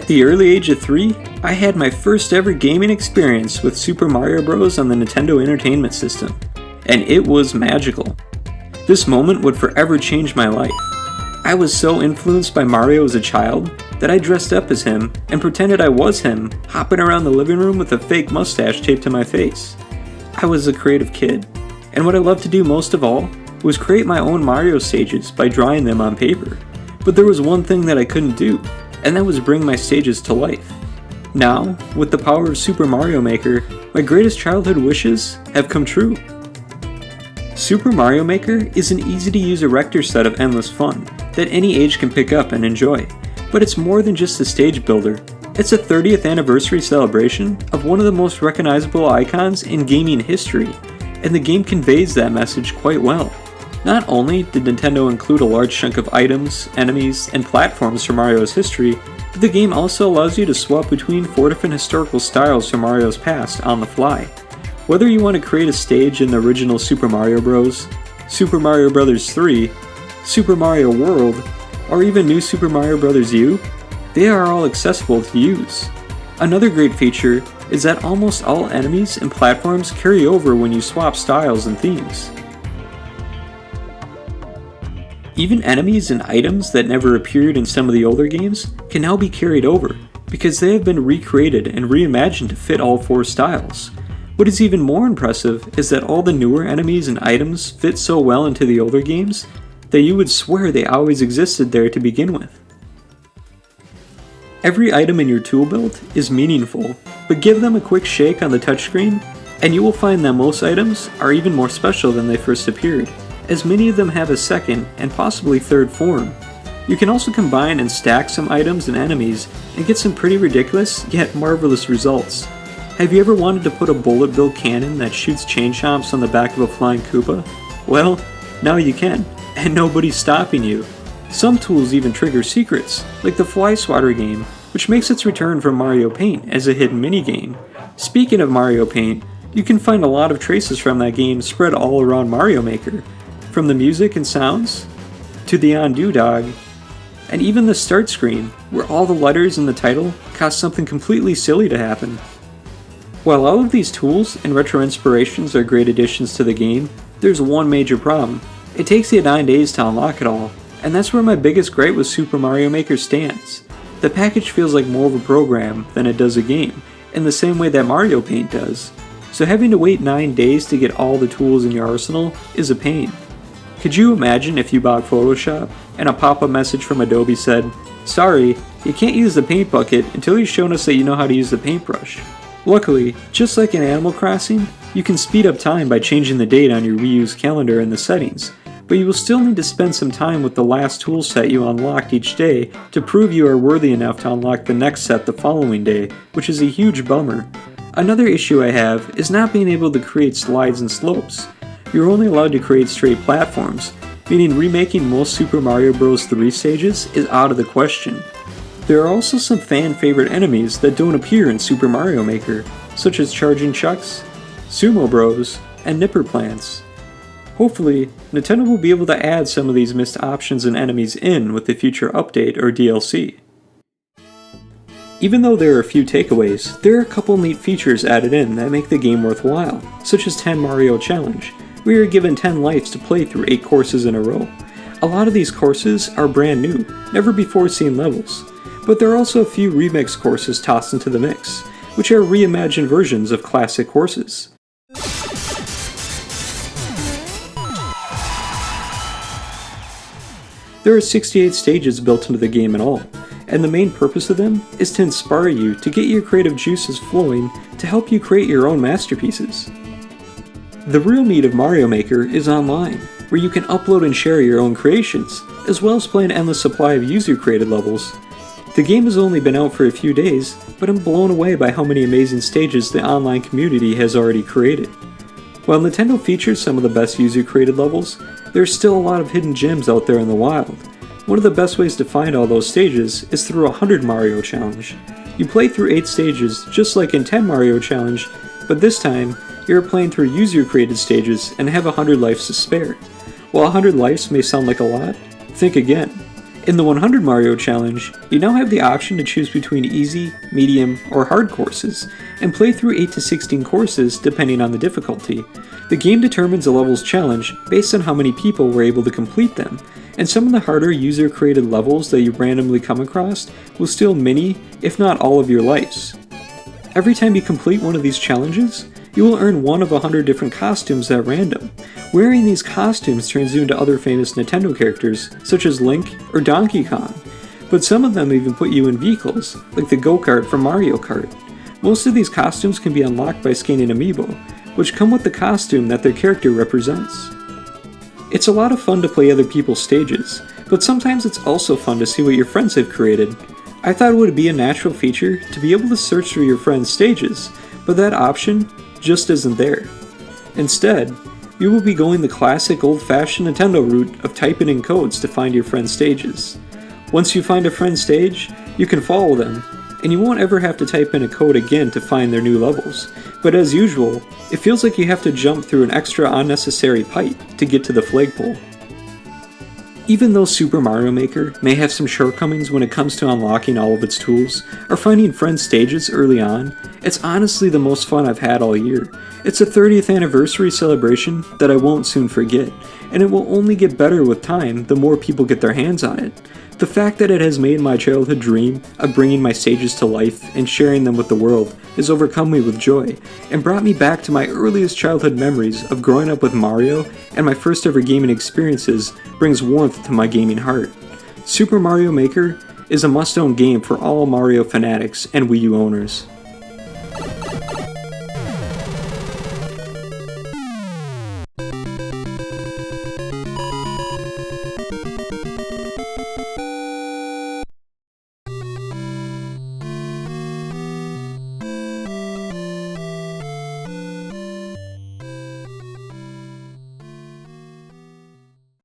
At the early age of 3, I had my first ever gaming experience with Super Mario Bros. On the Nintendo Entertainment System, and it was magical. This moment would forever change my life. I was so influenced by Mario as a child that I dressed up as him and pretended I was him, hopping around the living room with a fake mustache taped to my face. I was a creative kid, and what I loved to do most of all was create my own Mario stages by drawing them on paper. But there was one thing that I couldn't do, and that was bring my stages to life. Now, with the power of Super Mario Maker, my greatest childhood wishes have come true. Super Mario Maker is an easy-to-use erector set of endless fun that any age can pick up and enjoy, but it's more than just a stage builder. It's a 30th anniversary celebration of one of the most recognizable icons in gaming history, and the game conveys that message quite well. Not only did Nintendo include a large chunk of items, enemies, and platforms from Mario's history, but the game also allows you to swap between 4 different historical styles from Mario's past on the fly. Whether you want to create a stage in the original Super Mario Bros., Super Mario Bros. 3, Super Mario World, or even New Super Mario Bros. U, they are all accessible to use. Another great feature is that almost all enemies and platforms carry over when you swap styles and themes. Even enemies and items that never appeared in some of the older games can now be carried over, because they have been recreated and reimagined to fit all 4 styles. What is even more impressive is that all the newer enemies and items fit so well into the older games that you would swear they always existed there to begin with. Every item in your tool belt is meaningful, but give them a quick shake on the touchscreen and you will find that most items are even more special than they first appeared, as many of them have a second and possibly third form. You can also combine and stack some items and enemies and get some pretty ridiculous yet marvelous results. Have you ever wanted to put a bullet-billed cannon that shoots chain chomps on the back of a flying Koopa? Well, now you can, and nobody's stopping you. Some tools even trigger secrets, like the Fly Swatter game, which makes its return from Mario Paint as a hidden minigame. Speaking of Mario Paint, you can find a lot of traces from that game spread all around Mario Maker, from the music and sounds, to the undo dog, and even the start screen, where all the letters in the title cause something completely silly to happen. While all of these tools and retro inspirations are great additions to the game, there's one major problem. It takes you 9 days to unlock it all, and that's where my biggest gripe with Super Mario Maker stands. The package feels like more of a program than it does a game, in the same way that Mario Paint does. So having to wait 9 days to get all the tools in your arsenal is a pain. Could you imagine if you bought Photoshop and a pop-up message from Adobe said, "Sorry, you can't use the paint bucket until you've shown us that you know how to use the paintbrush." Luckily, just like in Animal Crossing, you can speed up time by changing the date on your reuse calendar in the settings, but you will still need to spend some time with the last tool set you unlocked each day to prove you are worthy enough to unlock the next set the following day, which is a huge bummer. Another issue I have is not being able to create slides and slopes. You're only allowed to create straight platforms, meaning remaking most Super Mario Bros. 3 stages is out of the question. There are also some fan-favorite enemies that don't appear in Super Mario Maker, such as Charging Chucks, Sumo Bros, and Nipper Plants. Hopefully, Nintendo will be able to add some of these missed options and enemies in with the future update or DLC. Even though there are a few takeaways, there are a couple neat features added in that make the game worthwhile, such as 10 Mario Challenge. We are given 10 lives to play through 8 courses in a row. A lot of these courses are brand new, never before seen levels, but there are also a few remix courses tossed into the mix, which are reimagined versions of classic courses. There are 68 stages built into the game in all, and the main purpose of them is to inspire you to get your creative juices flowing to help you create your own masterpieces. The real meat of Mario Maker is online, where you can upload and share your own creations, as well as play an endless supply of user-created levels. The game has only been out for a few days, but I'm blown away by how many amazing stages the online community has already created. While Nintendo features some of the best user-created levels, there's still a lot of hidden gems out there in the wild. One of the best ways to find all those stages is through a 100 Mario Challenge. You play through 8 stages just like in 10 Mario Challenge, but this time, you're playing through user-created stages and have 100 lives to spare. While 100 lives may sound like a lot, think again. In the 100 Mario Challenge, you now have the option to choose between easy, medium, or hard courses, and play through 8 to 16 courses depending on the difficulty. The game determines a level's challenge based on how many people were able to complete them, and some of the harder user-created levels that you randomly come across will steal many, if not all of your lives. Every time you complete one of these challenges, you will earn one of 100 different costumes at random. Wearing these costumes turns you into other famous Nintendo characters, such as Link or Donkey Kong, but some of them even put you in vehicles, like the go-kart from Mario Kart. Most of these costumes can be unlocked by scanning amiibo, which come with the costume that their character represents. It's a lot of fun to play other people's stages, but sometimes it's also fun to see what your friends have created. I thought it would be a natural feature to be able to search through your friends' stages, but that option just isn't there. Instead, you will be going the classic old-fashioned Nintendo route of typing in codes to find your friend's stages. Once you find a friend's stage, you can follow them, and you won't ever have to type in a code again to find their new levels. But as usual, it feels like you have to jump through an extra unnecessary pipe to get to the flagpole. Even though Super Mario Maker may have some shortcomings when it comes to unlocking all of its tools, or finding friends' stages early on, it's honestly the most fun I've had all year. It's a 30th anniversary celebration that I won't soon forget, and it will only get better with time the more people get their hands on it. The fact that it has made my childhood dream of bringing my stages to life and sharing them with the world has overcome me with joy, and brought me back to my earliest childhood memories of growing up with Mario, and my first ever gaming experiences brings warmth to my gaming heart. Super Mario Maker is a must-own game for all Mario fanatics and Wii U owners.